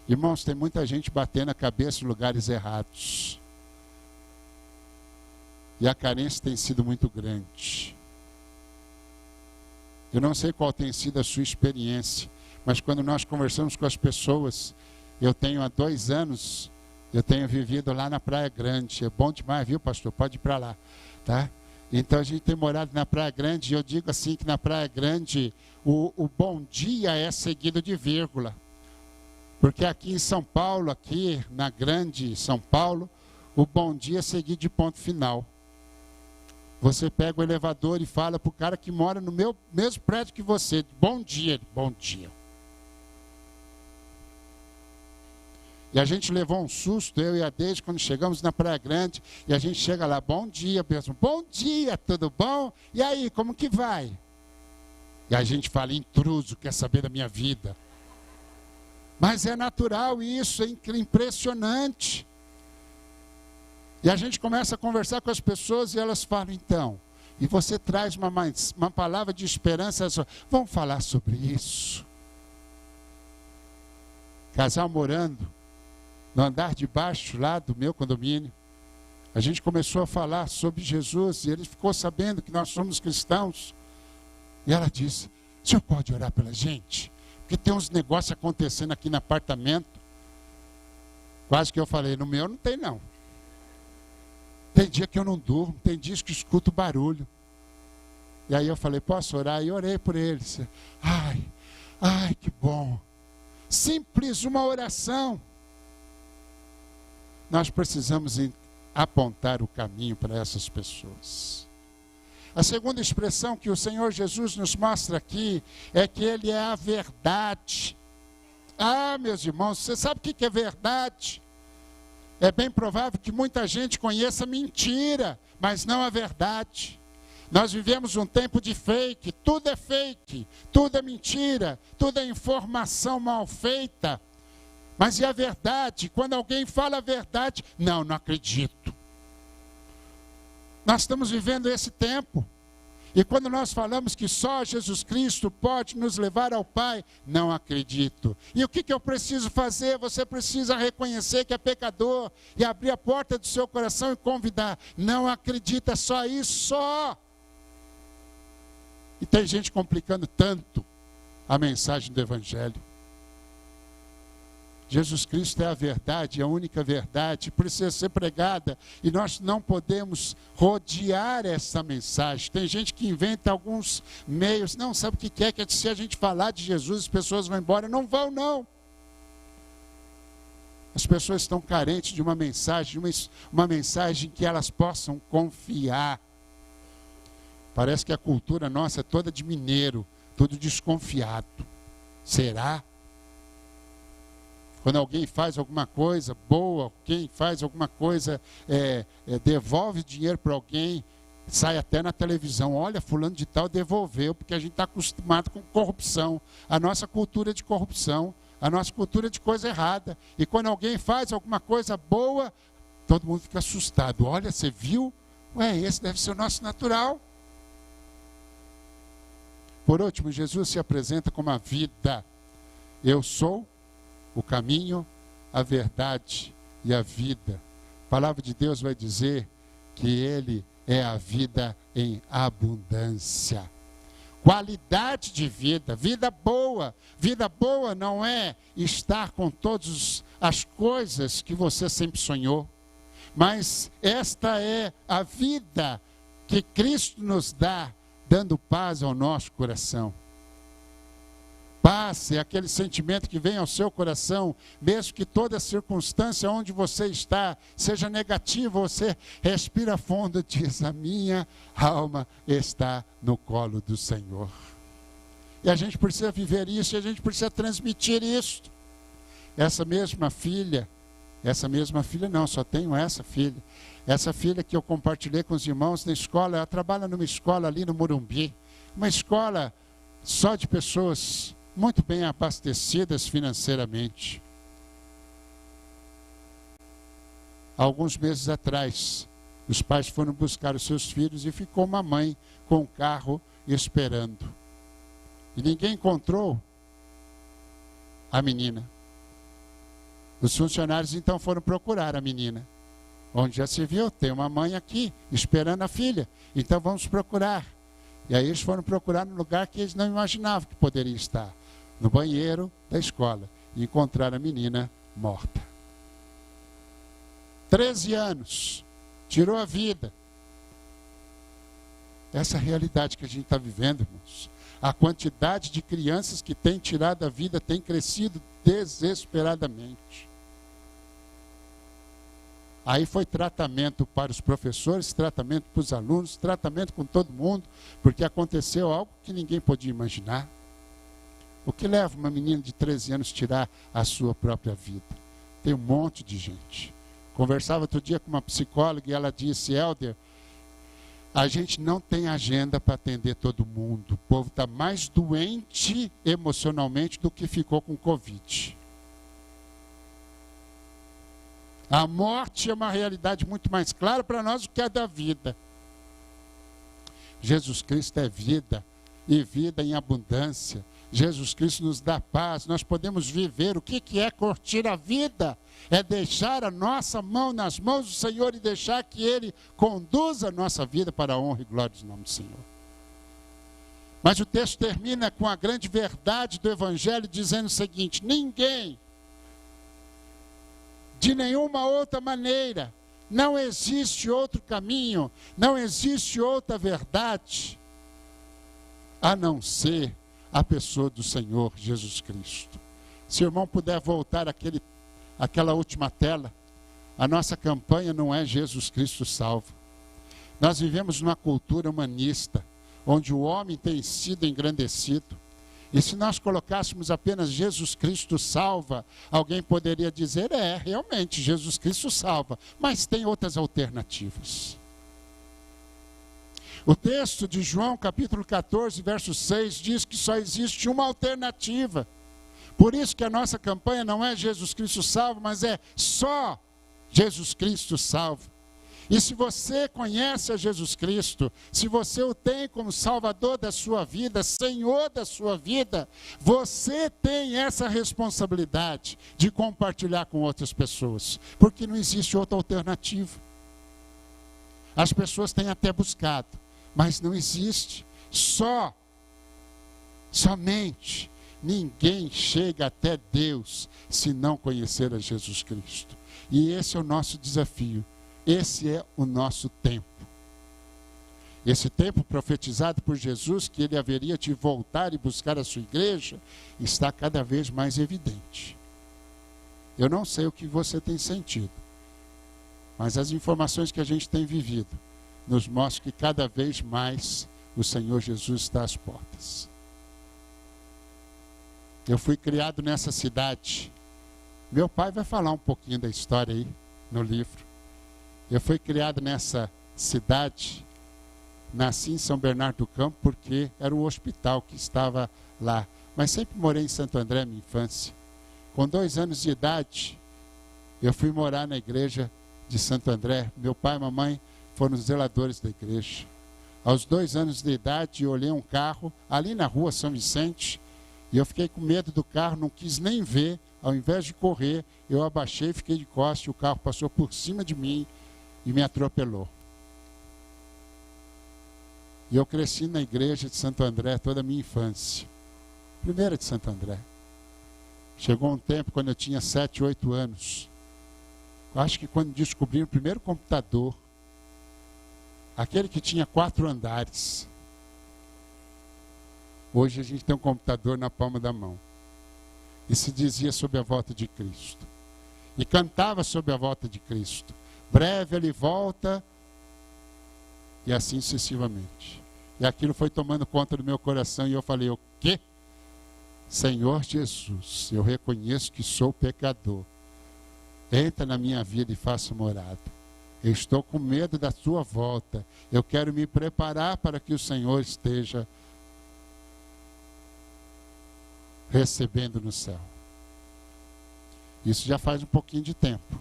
S1: Irmãos, tem muita gente batendo a cabeça em lugares errados. E a carência tem sido muito grande. Eu não sei qual tem sido a sua experiência, mas quando nós conversamos com as pessoas, eu tenho há 2 anos, eu tenho vivido lá na Praia Grande. É bom demais, viu, pastor? Pode ir para lá, tá? Então a gente tem morado na Praia Grande, e eu digo assim que na Praia Grande o bom dia é seguido de vírgula. Porque aqui em São Paulo, aqui na Grande São Paulo, o bom dia é seguido de ponto final. Você pega o elevador e fala para o cara que mora no mesmo prédio que você: bom dia, bom dia. E a gente levou um susto, eu e a Deise, quando chegamos na Praia Grande, e a gente chega lá: bom dia, pessoal. Bom dia, tudo bom? E aí, como que vai? E a gente fala: intruso, quer saber da minha vida. Mas é natural isso, é impressionante. E a gente começa a conversar com as pessoas e elas falam: então, e você traz uma palavra de esperança, vamos falar sobre isso. Casal morando no andar de baixo lá do meu condomínio, a gente começou a falar sobre Jesus e ele ficou sabendo que nós somos cristãos. E ela disse: o senhor pode orar pela gente? Porque tem uns negócios acontecendo aqui no apartamento. Quase que eu falei: no meu não tem não. Tem dia que eu não durmo, tem dias que escuto barulho. E aí eu falei: posso orar? E orei por eles. Ai, que bom. Simples, uma oração. Nós precisamos apontar o caminho para essas pessoas. A segunda expressão que o Senhor Jesus nos mostra aqui é que Ele é a verdade. Ah, meus irmãos, você sabe o que é verdade? É bem provável que muita gente conheça mentira, mas não a verdade. Nós vivemos um tempo de fake, tudo é mentira, tudo é informação mal feita. Mas e a verdade? Quando alguém fala a verdade, não acredito. Nós estamos vivendo esse tempo. E quando nós falamos que só Jesus Cristo pode nos levar ao Pai, não acredito. E o que eu preciso fazer? Você precisa reconhecer que é pecador e abrir a porta do seu coração e convidar. Não acredita, só isso, só. E tem gente complicando tanto a mensagem do Evangelho. Jesus Cristo é a verdade, a única verdade, precisa ser pregada e nós não podemos rodear essa mensagem. Tem gente que inventa alguns meios, não sabe o que é, que se a gente falar de Jesus as pessoas vão embora. Não vão, não. As pessoas estão carentes de uma mensagem, uma mensagem que elas possam confiar. Parece que a cultura nossa é toda de mineiro, tudo desconfiado. Será? Quando alguém faz alguma coisa boa, quem faz alguma coisa, devolve dinheiro para alguém, sai até na televisão, olha, fulano de tal devolveu, porque a gente está acostumado com corrupção. A nossa cultura é de corrupção, a nossa cultura é de coisa errada. E quando alguém faz alguma coisa boa, todo mundo fica assustado. Olha, você viu? Esse deve ser o nosso natural. Por último, Jesus se apresenta como a vida. Eu sou o caminho, a verdade e a vida. A palavra de Deus vai dizer que Ele é a vida em abundância. Qualidade de vida, vida boa. Vida boa não é estar com todas as coisas que você sempre sonhou. Mas esta é a vida que Cristo nos dá, dando paz ao nosso coração. Paz é aquele sentimento que vem ao seu coração, mesmo que toda circunstância onde você está seja negativa, você respira fundo e diz, a minha alma está no colo do Senhor. E a gente precisa viver isso, e a gente precisa transmitir isso. Essa mesma filha não, só tenho essa filha que eu compartilhei com os irmãos na escola, ela trabalha numa escola ali no Morumbi, uma escola só de pessoas muito bem abastecidas financeiramente. Alguns meses atrás, os pais foram buscar os seus filhos e ficou uma mãe com o carro esperando. E ninguém encontrou a menina. Os funcionários então foram procurar a menina. Onde já se viu, tem uma mãe aqui esperando a filha. Então vamos procurar. E aí eles foram procurar no lugar que eles não imaginavam que poderia estar. No banheiro da escola. E encontraram a menina morta. 13 anos. Tirou a vida. Essa é a realidade que a gente está vivendo, irmãos. A quantidade de crianças que têm tirado a vida tem crescido desesperadamente. Aí foi tratamento para os professores, tratamento para os alunos, tratamento com todo mundo, porque aconteceu algo que ninguém podia imaginar. O que leva uma menina de 13 anos a tirar a sua própria vida? Tem um monte de gente. Conversava outro dia com uma psicóloga e ela disse, Helder, a gente não tem agenda para atender todo mundo. O povo está mais doente emocionalmente do que ficou com Covid. A morte é uma realidade muito mais clara para nós do que a da vida. Jesus Cristo é vida, e vida em abundância. Jesus Cristo nos dá paz, nós podemos viver. O que é curtir a vida? É deixar a nossa mão nas mãos do Senhor e deixar que Ele conduza a nossa vida para a honra e glória do nome do Senhor. Mas o texto termina com a grande verdade do Evangelho, dizendo o seguinte, ninguém, de nenhuma outra maneira, não existe outro caminho, não existe outra verdade, a não ser a pessoa do Senhor Jesus Cristo. Se o irmão puder voltar àquela última tela, a nossa campanha não é Jesus Cristo salva. Nós vivemos numa cultura humanista, onde o homem tem sido engrandecido. E se nós colocássemos apenas Jesus Cristo salva, alguém poderia dizer, realmente, Jesus Cristo salva, mas tem outras alternativas. O texto de João, capítulo 14, verso 6, diz que só existe uma alternativa. Por isso que a nossa campanha não é Jesus Cristo salva, mas é só Jesus Cristo salva. E se você conhece a Jesus Cristo, se você o tem como Salvador da sua vida, Senhor da sua vida, você tem essa responsabilidade de compartilhar com outras pessoas, porque não existe outra alternativa. As pessoas têm até buscado, mas não existe. Somente, ninguém chega até Deus se não conhecer a Jesus Cristo. E esse é o nosso desafio. Esse é o nosso tempo. Esse tempo profetizado por Jesus, que ele haveria de voltar e buscar a sua igreja, está cada vez mais evidente. Eu não sei o que você tem sentido, mas as informações que a gente tem vivido nos mostram que cada vez mais o Senhor Jesus está às portas. Eu fui criado nessa cidade. Meu pai vai falar um pouquinho da história aí no livro. Eu fui criado nessa cidade, nasci em São Bernardo do Campo porque era o hospital que estava lá. Mas sempre morei em Santo André, minha infância. Com 2 anos de idade, eu fui morar na igreja de Santo André. Meu pai e mamãe foram os zeladores da igreja. Aos 2 anos de idade, eu olhei um carro ali na rua São Vicente, e eu fiquei com medo do carro, não quis nem ver. Ao invés de correr, eu abaixei, fiquei de costas, e o carro passou por cima de mim e me atropelou. E eu cresci na igreja de Santo André toda a minha infância. Primeira de Santo André. Chegou um tempo, quando eu tinha 7, 8 anos. Eu acho que quando descobri o primeiro computador, aquele que tinha 4 andares. Hoje a gente tem um computador na palma da mão. E se dizia sobre a volta de Cristo. E cantava sobre a volta de Cristo. Breve ele volta, e assim sucessivamente. E aquilo foi tomando conta do meu coração, e eu falei, o quê? Senhor Jesus, eu reconheço que sou pecador. Entra na minha vida e faça morada. Eu estou com medo da sua volta. Eu quero me preparar para que o Senhor esteja recebendo no céu. Isso já faz um pouquinho de tempo.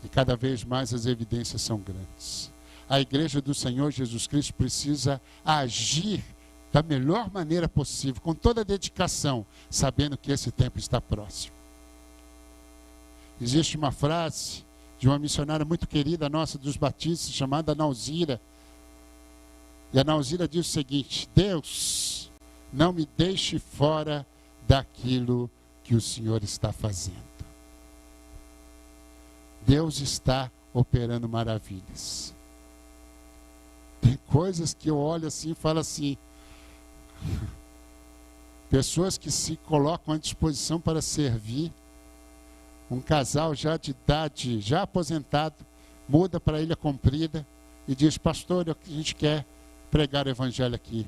S1: E cada vez mais as evidências são grandes. A igreja do Senhor Jesus Cristo precisa agir da melhor maneira possível, com toda a dedicação, sabendo que esse tempo está próximo. Existe uma frase de uma missionária muito querida nossa dos batistas, chamada Nauzira. E a Nauzira diz o seguinte: Deus, não me deixe fora daquilo que o Senhor está fazendo. Deus está operando maravilhas. Tem coisas que eu olho assim e falo assim, pessoas que se colocam à disposição para servir. Um casal já de idade, já aposentado, muda para a Ilha Comprida e diz, pastor, a gente quer pregar o evangelho aqui.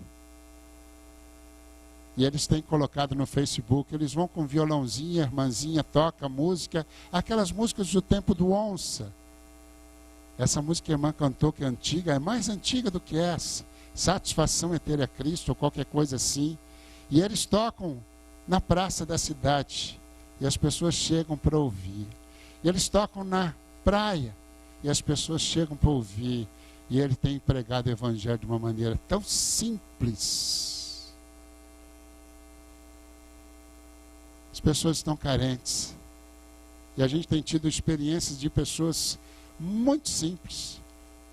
S1: E eles têm colocado no Facebook, eles vão com violãozinho, a irmãzinha toca música, aquelas músicas do tempo do Onça. Essa música que a irmã cantou, que é antiga, é mais antiga do que essa. Satisfação é ter a Cristo, ou qualquer coisa assim. E eles tocam na praça da cidade, e as pessoas chegam para ouvir. E eles tocam na praia, e as pessoas chegam para ouvir. E ele tem pregado o evangelho de uma maneira tão simples. As pessoas estão carentes. E a gente tem tido experiências de pessoas muito simples,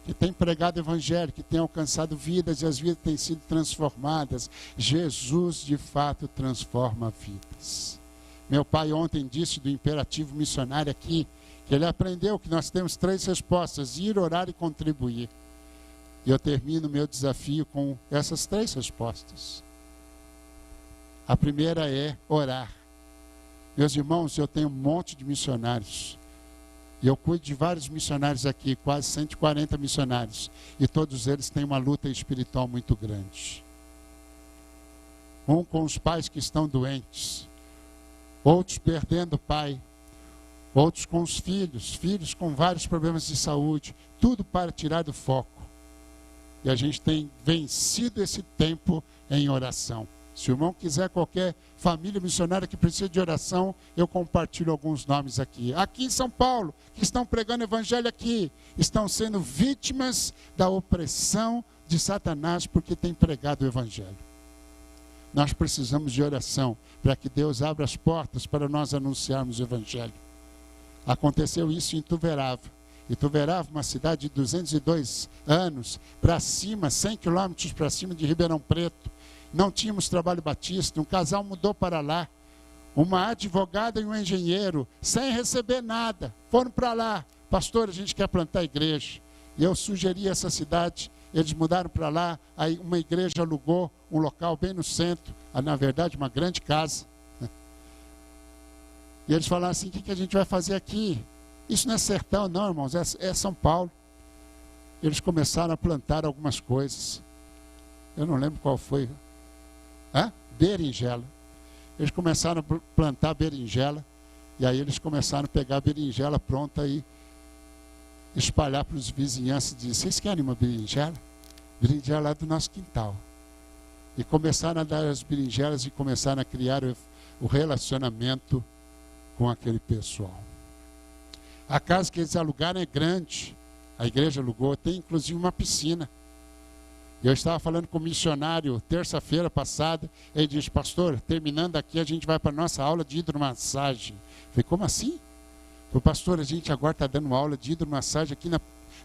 S1: que têm pregado o evangelho, que têm alcançado vidas, e as vidas têm sido transformadas. Jesus, de fato, transforma vidas. Meu pai ontem disse do imperativo missionário aqui, que ele aprendeu que nós temos 3 respostas: ir, orar e contribuir. E eu termino meu desafio com essas 3 respostas. A primeira é orar. Meus irmãos, eu tenho um monte de missionários E eu cuido de vários missionários aqui, quase 140 missionários. E todos eles têm uma luta espiritual muito grande. Um com os pais que estão doentes. Outros perdendo o pai. Outros com os filhos. Filhos com vários problemas de saúde. Tudo para tirar do foco. E a gente tem vencido esse tempo em oração. Se o irmão quiser qualquer família missionária que precisa de oração, eu compartilho alguns nomes aqui. Aqui em São Paulo, que estão pregando o evangelho aqui, estão sendo vítimas da opressão de Satanás porque têm pregado o evangelho. Nós precisamos de oração para que Deus abra as portas para nós anunciarmos o evangelho. Aconteceu isso em Ituverava. Ituverava, uma cidade de 202 anos, para cima, 100 quilômetros para cima de Ribeirão Preto. Não tínhamos trabalho batista, um casal mudou para lá. Uma advogada e um engenheiro, sem receber nada, foram para lá. Pastor, a gente quer plantar igreja. E eu sugeri essa cidade, eles mudaram para lá, aí uma igreja alugou um local bem no centro, na verdade uma grande casa. E eles falaram assim, o que a gente vai fazer aqui? Isso não é sertão não, irmãos, é São Paulo. Eles começaram a plantar algumas coisas. Eu não lembro qual foi. Berinjela. Eles começaram a plantar berinjela. E aí eles começaram a pegar a berinjela pronta e espalhar para os vizinhanças. Dizer, vocês querem uma berinjela? Berinjela lá do nosso quintal. E começaram a dar as berinjelas e começaram a criar o relacionamento com aquele pessoal. A casa que eles alugaram é grande. A igreja alugou, tem inclusive uma piscina. Eu estava falando com o missionário terça-feira passada. Ele disse, pastor, terminando aqui a gente vai para a nossa aula de hidromassagem. Eu falei, como assim? Falei, pastor, a gente agora está dando aula de hidromassagem aqui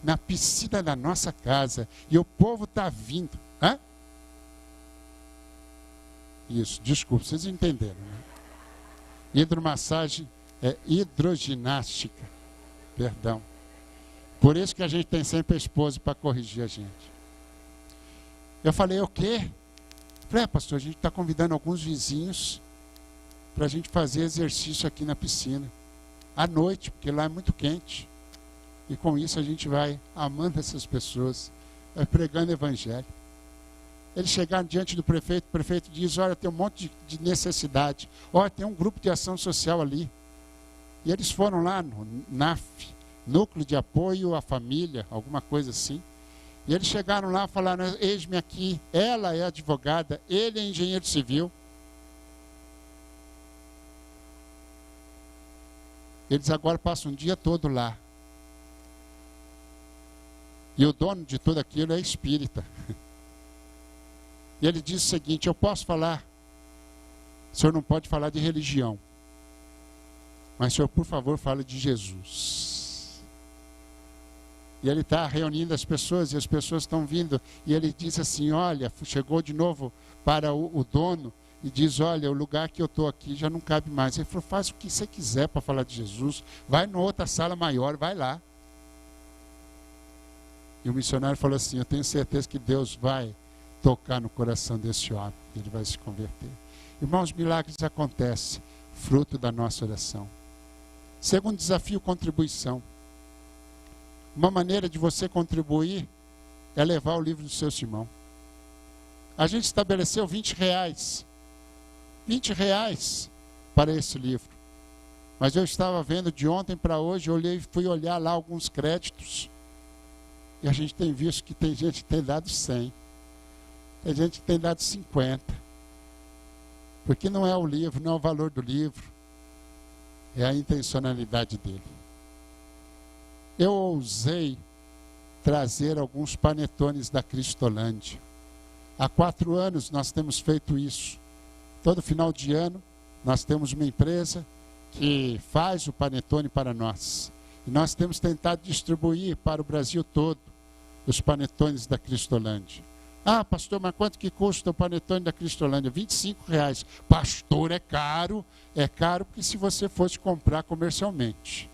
S1: na piscina da nossa casa. E o povo está vindo. Isso, desculpa, vocês entenderam, né? Hidromassagem é hidroginástica. Perdão. Por isso que a gente tem sempre a esposa para corrigir a gente. Eu falei, o quê? Falei, pastor, a gente está convidando alguns vizinhos para a gente fazer exercício aqui na piscina. À noite, porque lá é muito quente. E com isso a gente vai amando essas pessoas, vai pregando o evangelho. Eles chegaram diante do prefeito, o prefeito diz, olha, tem um monte de necessidade. Olha, tem um grupo de ação social ali. E eles foram lá no NAF, Núcleo de Apoio à Família, alguma coisa assim. E eles chegaram lá e falaram, eis-me aqui, ela é advogada, ele é engenheiro civil. Eles agora passam o dia todo lá. E o dono de tudo aquilo é espírita. E ele diz o seguinte, eu posso falar, o senhor não pode falar de religião. Mas o senhor, por favor, fale de Jesus. E ele está reunindo as pessoas e as pessoas estão vindo. E ele diz assim, olha, chegou de novo para o dono e diz, olha, o lugar que eu estou aqui já não cabe mais. Ele falou, faz o que você quiser para falar de Jesus. Vai em outra sala maior, vai lá. E o missionário falou assim, eu tenho certeza que Deus vai tocar no coração desse homem. Ele vai se converter. Irmãos, milagres acontecem, fruto da nossa oração. Segundo desafio, contribuição. Uma maneira de você contribuir é levar o livro do seu irmão. A gente estabeleceu R$20. R$20 para esse livro. Mas eu estava vendo de ontem para hoje, fui olhar lá alguns créditos. E a gente tem visto que tem gente que tem dado 100. Tem gente que tem dado 50. Porque não é o livro, não é o valor do livro. É a intencionalidade dele. Eu ousei trazer alguns panetones da Cristolândia. Há 4 anos nós temos feito isso. Todo final de ano nós temos uma empresa que faz o panetone para nós. E nós temos tentado distribuir para o Brasil todo os panetones da Cristolândia. Ah, pastor, mas quanto que custa o panetone da Cristolândia? R$25. Pastor, é caro. É caro porque se você fosse comprar comercialmente.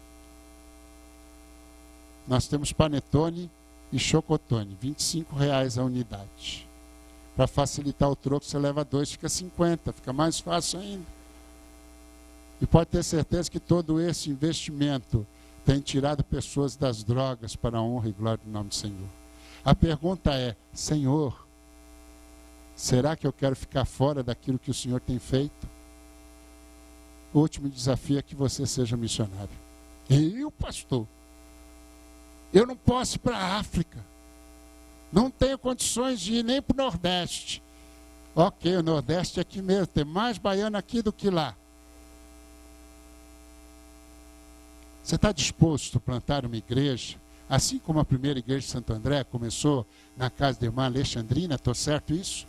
S1: Nós temos panetone e chocotone, R$25 a unidade. Para facilitar o troco, você leva 2, fica 50, fica mais fácil ainda. E pode ter certeza que todo esse investimento tem tirado pessoas das drogas para a honra e glória do nome do Senhor. A pergunta é: Senhor, será que eu quero ficar fora daquilo que o Senhor tem feito? O último desafio é que você seja missionário. Eu, pastor, eu não posso ir para a África. Não tenho condições de ir nem para o Nordeste. Ok, o Nordeste é aqui mesmo, tem mais baiano aqui do que lá. Você está disposto a plantar uma igreja, assim como a primeira igreja de Santo André começou na casa da irmã Alexandrina? Estou certo isso?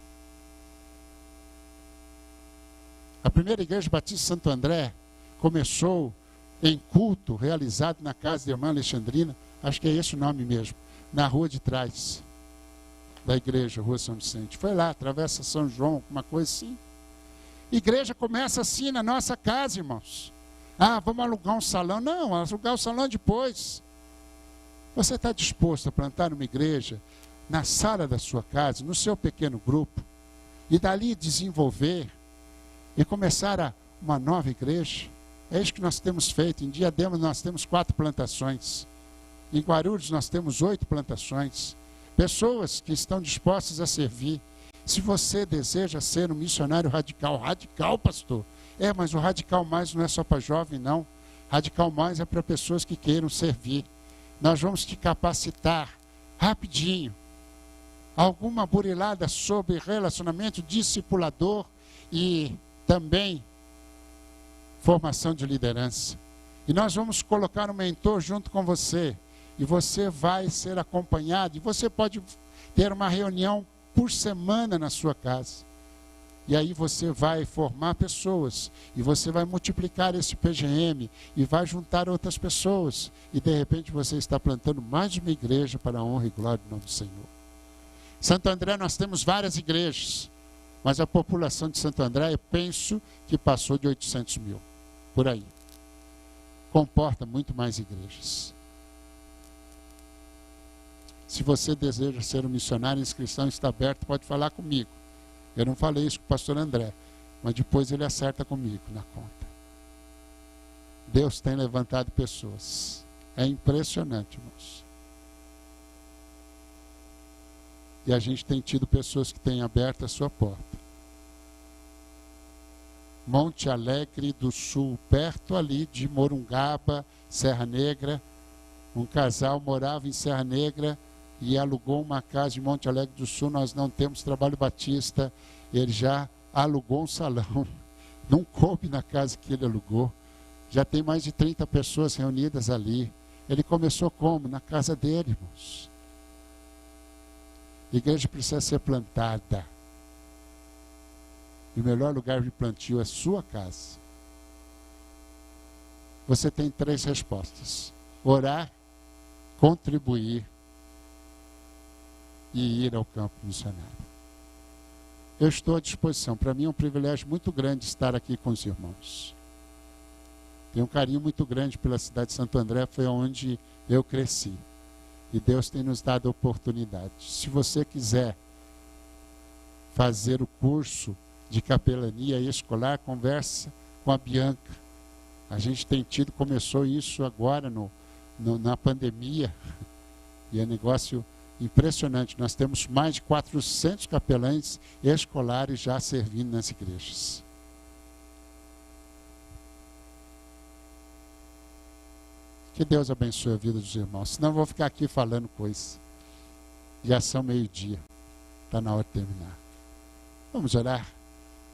S1: A primeira igreja batista de Santo André começou em culto realizado na casa da irmã Alexandrina, acho que é esse o nome mesmo, na rua de trás da igreja, Rua São Vicente. Foi lá, Travessa São João, uma coisa assim. Igreja começa assim na nossa casa, irmãos. Ah, vamos alugar um salão. Não, alugar o salão depois. Você está disposto a plantar uma igreja na sala da sua casa, no seu pequeno grupo, e dali desenvolver e começar uma nova igreja? É isso que nós temos feito. Em Diadema nós temos 4 plantações. Em Guarulhos nós temos 8 plantações. Pessoas que estão dispostas a servir. Se você deseja ser um missionário radical, radical, pastor, mas o radical mais não é só para jovem, não. Radical mais é para pessoas que queiram servir. Nós vamos te capacitar rapidinho. Alguma burilada sobre relacionamento discipulador e também formação de liderança. E nós vamos colocar um mentor junto com você. E você vai ser acompanhado. E você pode ter uma reunião por semana na sua casa. E aí você vai formar pessoas. E você vai multiplicar esse PGM. E vai juntar outras pessoas. E de repente você está plantando mais uma igreja para a honra e glória do nome do Senhor. Santo André nós temos várias igrejas. Mas a população de Santo André, eu penso que passou de 800 mil. Por aí. Comporta muito mais igrejas. Se você deseja ser um missionário, a inscrição está aberta, pode falar comigo. Eu não falei isso com o pastor André, mas depois ele acerta comigo na conta. Deus tem levantado pessoas. É impressionante, irmãos. E a gente tem tido pessoas que têm aberto a sua porta. Monte Alegre do Sul, perto ali de Morungaba, Serra Negra. Um casal morava em Serra Negra e alugou uma casa em Monte Alegre do Sul. Nós não temos trabalho batista. Ele já alugou um salão. Não coube na casa que ele alugou. Já tem mais de 30 pessoas reunidas ali. Ele começou como? Na casa dele, irmãos. A igreja precisa ser plantada. E o melhor lugar de plantio é sua casa. Você tem 3 respostas: orar, contribuir e ir ao campo missionário. Eu estou à disposição. Para mim é um privilégio muito grande estar aqui com os irmãos. Tenho um carinho muito grande pela cidade de Santo André, foi onde eu cresci. E Deus tem nos dado a oportunidade. Se você quiser fazer o curso de capelania escolar, conversa com a Bianca. A gente tem tido, começou isso agora na pandemia, e é negócio impressionante. Nós temos mais de 400 capelães escolares já servindo nas igrejas. Que Deus abençoe a vida dos irmãos. Senão eu vou ficar aqui falando coisas. Já são 12:00. Está na hora de terminar. Vamos orar.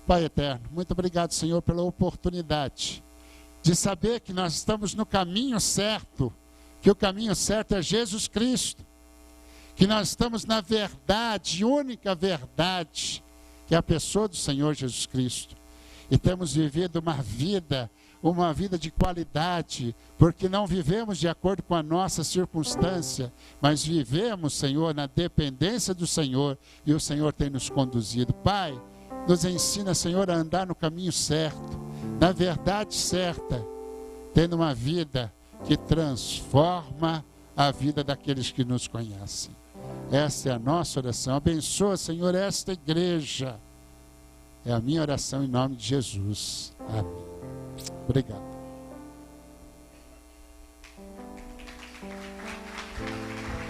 S1: Pai eterno, muito obrigado, Senhor, pela oportunidade de saber que nós estamos no caminho certo, que o caminho certo é Jesus Cristo, que nós estamos na verdade, única verdade, que é a pessoa do Senhor Jesus Cristo, e temos vivido uma vida de qualidade, porque não vivemos de acordo com a nossa circunstância, mas vivemos, Senhor, na dependência do Senhor, e o Senhor tem nos conduzido. Pai, nos ensina, Senhor, a andar no caminho certo, na verdade certa, tendo uma vida que transforma a vida daqueles que nos conhecem. Essa é a nossa oração. Abençoa, Senhor, esta igreja. É a minha oração em nome de Jesus. Amém. Obrigado.